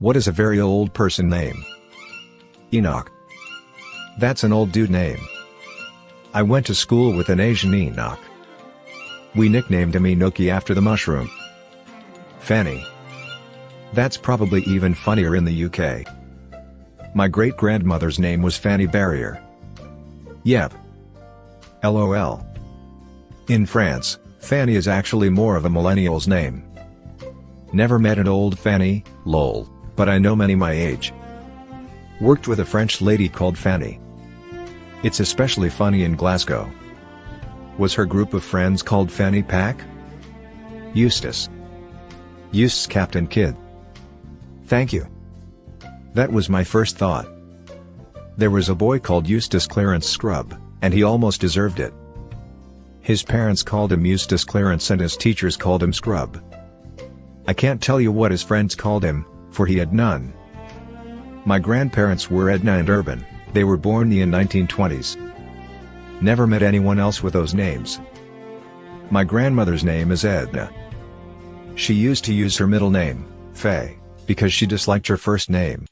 What is a very old person name? Enoch. That's an old dude name. I went to school with an Asian Enoch. We nicknamed him Enoki after the mushroom. Fanny. That's probably even funnier in the UK. My great-grandmother's name was Fanny Barrier. Yep. LOL. In France, Fanny is actually more of a millennial's name. Never met an old Fanny, lol, but I know many my age. Worked with a French lady called Fanny. It's especially funny in Glasgow. Was her group of friends called Fanny Pack? Eustace. Eustace Captain Kidd. Thank you. That was my first thought. There was a boy called Eustace Clarence Scrub, and he almost deserved it. His parents called him Eustace Clarence and his teachers called him Scrub. I can't tell you what his friends called him, for he had none. My grandparents were Edna and Urban. They were born in the 1920s. Never met anyone else with those names. My grandmother's name is Edna. She used to use her middle name, Faye, because she disliked her first name.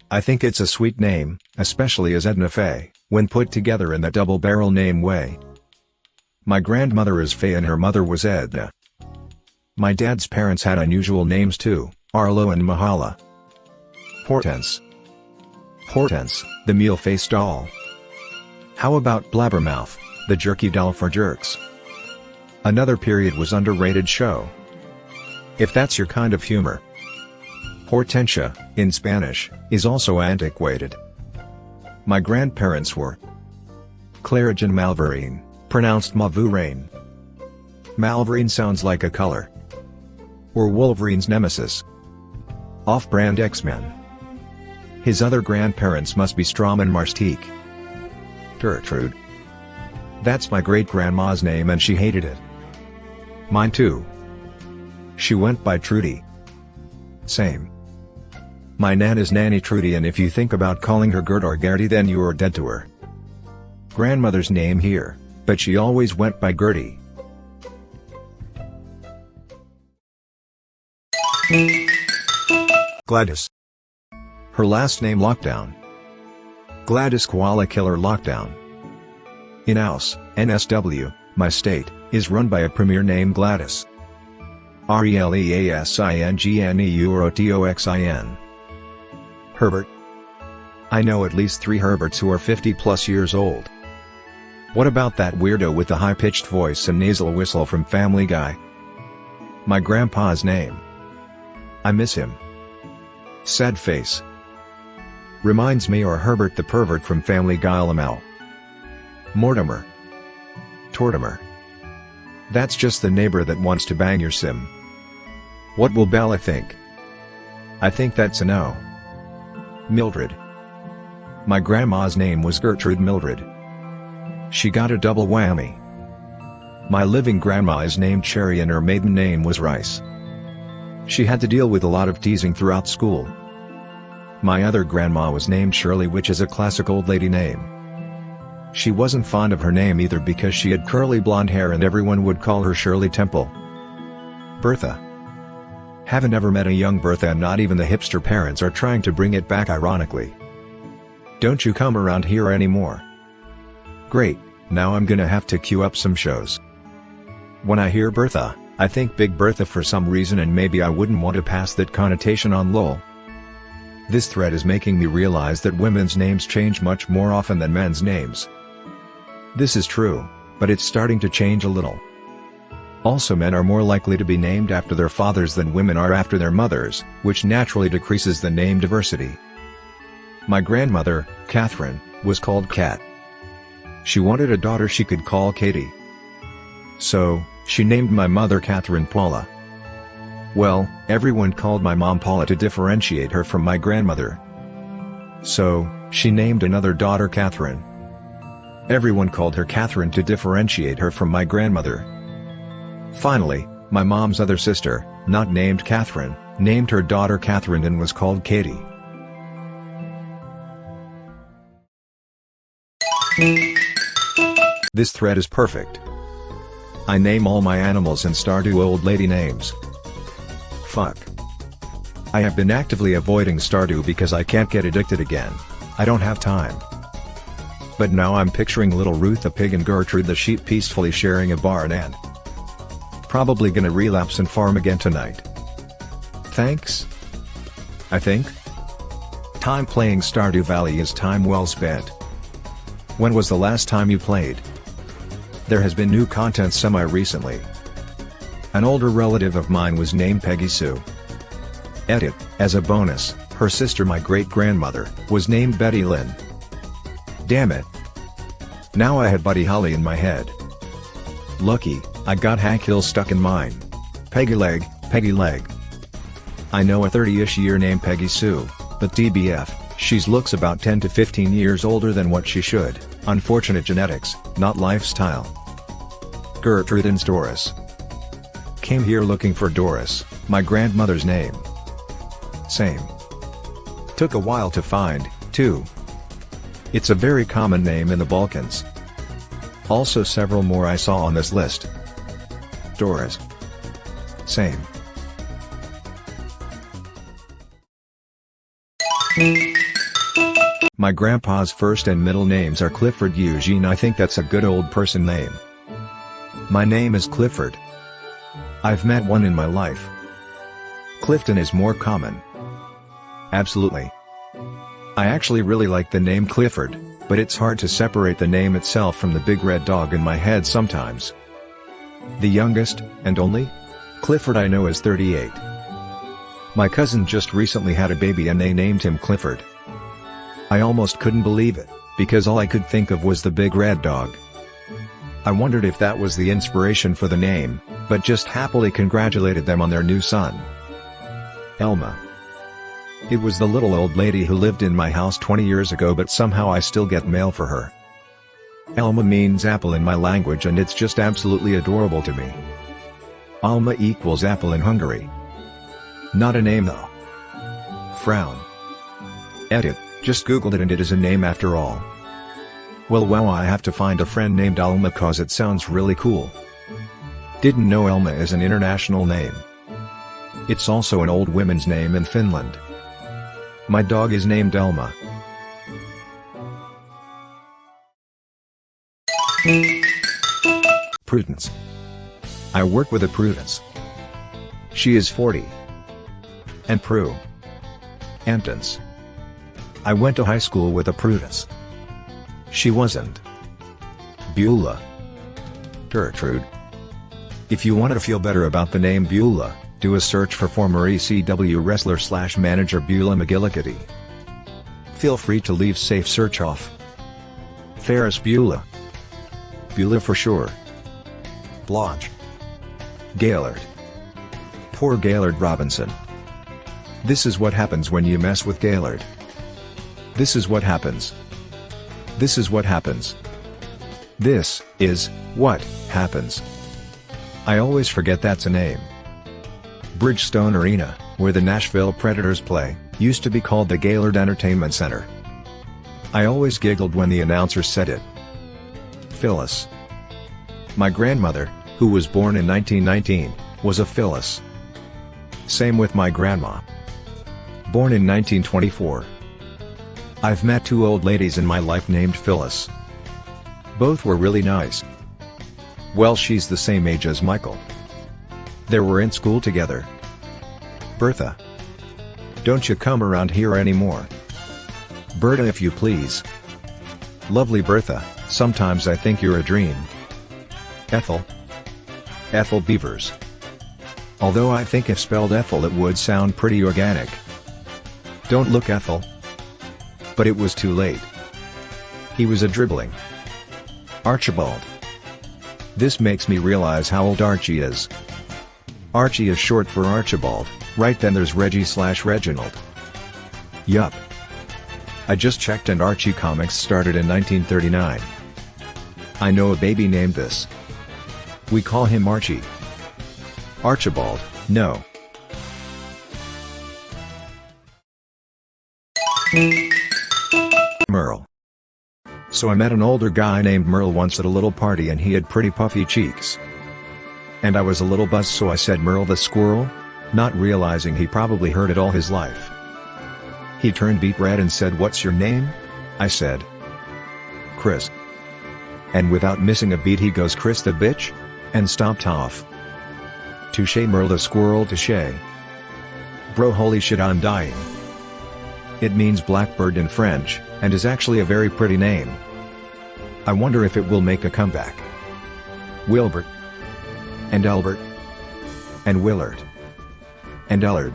I think it's a sweet name, especially as Edna Faye, when put together in that double-barrel name way. My grandmother is Faye and her mother was Edna. My dad's parents had unusual names too, Arlo and Mahala. Hortense. Hortense, the meal-faced doll. How about Blabbermouth, the jerky doll for jerks? Another period was underrated show. If that's your kind of humor. Hortensia, in Spanish, is also antiquated. My grandparents were Claridge and Malvarine, pronounced Mavurain. Malvarine sounds like a color. Or Wolverine's nemesis. Off-brand X-Men. His other grandparents must be Strom and Marstique. Gertrude. That's my great-grandma's name and she hated it. Mine too. She went by Trudy. Same. My nan is Nanny Trudy and if you think about calling her Gert or Gertie then you are dead to her. Grandmother's name here, but she always went by Gertie. Gladys. Her last name Lockdown. Gladys Koala Killer Lockdown. In Aus, NSW, my state, is run by a premier named Gladys. RELEASINGNEUROTOXIN. Herbert. I know at least 3 Herberts who are 50+ years old. What about that weirdo with the high-pitched voice and nasal whistle from Family Guy? My grandpa's name. I miss him. Sad face. Reminds me or Herbert the pervert from Family Guy LML. Mortimer. Tortimer. That's just the neighbor that wants to bang your sim. What will Bella think? I think that's a no. Mildred. My grandma's name was Gertrude Mildred. She got a double whammy. My living grandma is named Cherry and her maiden name was Rice. She had to deal with a lot of teasing throughout school. My other grandma was named Shirley, which is a classic old lady name. She wasn't fond of her name either because she had curly blonde hair and everyone would call her Shirley Temple. Bertha. Haven't ever met a young Bertha and not even the hipster parents are trying to bring it back ironically. Don't you come around here anymore. Great, now I'm gonna have to queue up some shows. When I hear Bertha, I think Big Bertha for some reason and maybe I wouldn't want to pass that connotation on lol. This thread is making me realize that women's names change much more often than men's names. This is true, but it's starting to change a little. Also, men are more likely to be named after their fathers than women are after their mothers, which naturally decreases the name diversity. My grandmother, Catherine, was called Cat. She wanted a daughter she could call Katie. So, she named my mother Catherine Paula. Well, everyone called my mom Paula to differentiate her from my grandmother. So, she named another daughter Catherine. Everyone called her Catherine to differentiate her from my grandmother. Finally, my mom's other sister, not named Catherine, named her daughter Catherine and was called Katie. This thread is perfect. I name all my animals and star do old lady names. Fuck. I have been actively avoiding Stardew because I can't get addicted again. I don't have time. But now I'm picturing little Ruth the pig and Gertrude the sheep peacefully sharing a barn and probably gonna relapse and farm again tonight. Thanks? I think? Time playing Stardew Valley is time well spent. When was the last time you played? There has been new content semi-recently. An older relative of mine was named Peggy Sue. Edit, as a bonus, her sister my great-grandmother, was named Betty Lynn. Damn it. Now I had Buddy Holly in my head. Lucky, I got Hank Hill stuck in mine. Peggy Leg, Peggy Leg. I know a 30-ish year named Peggy Sue, but TBF, she's looks about 10 to 15 years older than what she should. Unfortunate genetics, not lifestyle. Gertrude and Doris. Came here looking for Doris, my grandmother's name. Same. Took a while to find, too. It's a very common name in the Balkans. Also several more I saw on this list. Doris. Same. My grandpa's first and middle names are Clifford Eugene. I think that's a good old person name. My name is Clifford. I've met one in my life. Clifton is more common. Absolutely. I actually really like the name Clifford, but it's hard to separate the name itself from the big red dog in my head sometimes. The youngest, and only? Clifford I know is 38. My cousin just recently had a baby and they named him Clifford. I almost couldn't believe it, because all I could think of was the big red dog. I wondered if that was the inspiration for the name, but just happily congratulated them on their new son. Elma. It was the little old lady who lived in my house 20 years ago, but somehow I still get mail for her. Elma means apple in my language and it's just absolutely adorable to me. Alma equals apple in Hungary. Not a name though. Frown. Edit, just googled it and it is a name after all. Well wow, I have to find a friend named Alma cause it sounds really cool. Didn't know Elma is an international name. It's also an old women's name in Finland. My dog is named Elma. Prudence. I work with a Prudence. She is 40. And Prue. Antons. I went to high school with a Prudence. She wasn't. Beulah. Gertrude. If you want to feel better about the name Beulah, do a search for former ECW wrestler/manager Beulah McGillicuddy. Feel free to leave safe search off. Ferris Beulah. Beulah for sure. Blanche. Gaylord. Poor Gaylord Robinson. This is what happens when you mess with Gaylord. This is what happens. This is what happens. This is what happens. I always forget that's a name. Bridgestone Arena, where the Nashville Predators play, used to be called the Gaylord Entertainment Center. I always giggled when the announcer said it. Phyllis. My grandmother, who was born in 1919, was a Phyllis. Same with my grandma. Born in 1924. I've met two old ladies in my life named Phyllis. Both were really nice. Well, she's the same age as Michael. They were in school together. Bertha. Don't you come around here anymore. Berta if you please. Lovely Bertha, sometimes I think you're a dream. Ethel. Ethel Beavers. Although I think if spelled Ethel it would sound pretty organic. Don't look Ethel. But it was too late. He was a dribbling. Archibald. This makes me realize how old Archie is. Archie is short for Archibald, right? Then there's Reggie/Reginald. Yup. I just checked and Archie comics started in 1939. I know a baby named this. We call him Archie. Archibald, no. Merle. So I met an older guy named Merle once at a little party and he had pretty puffy cheeks. And I was a little buzzed, so I said, "Merle the squirrel?" not realizing he probably heard it all his life. He turned beet red and said, "What's your name?" I said, "Chris." And without missing a beat he goes, "Chris the bitch?" and stomped off. Touche Merle the squirrel, touche. Bro, holy shit, I'm dying. It means blackbird in French, and is actually a very pretty name. I wonder if it will make a comeback. Wilbert. And Albert. And Willard. And Ellard.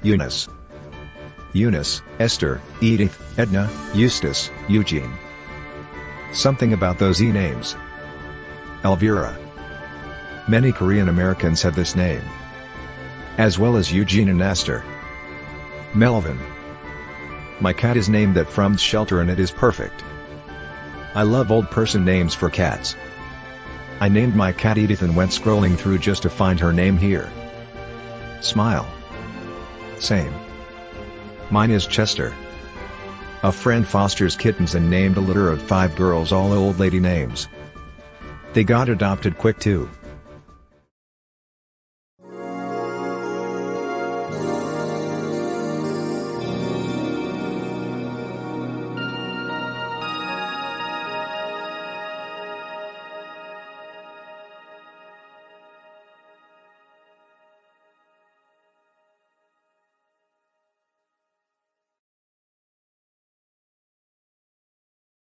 Eunice. Esther, Edith, Edna, Eustace, Eugene. Something about those E names. Elvira. Many Korean Americans have this name. As well as Eugene and Esther. Melvin. My cat is named that from the shelter and it is perfect. I love old person names for cats. I named my cat Edith and went scrolling through just to find her name here. Smile. Same. Mine is Chester. A friend fosters kittens and named a litter of 5 girls all old lady names. They got adopted quick too.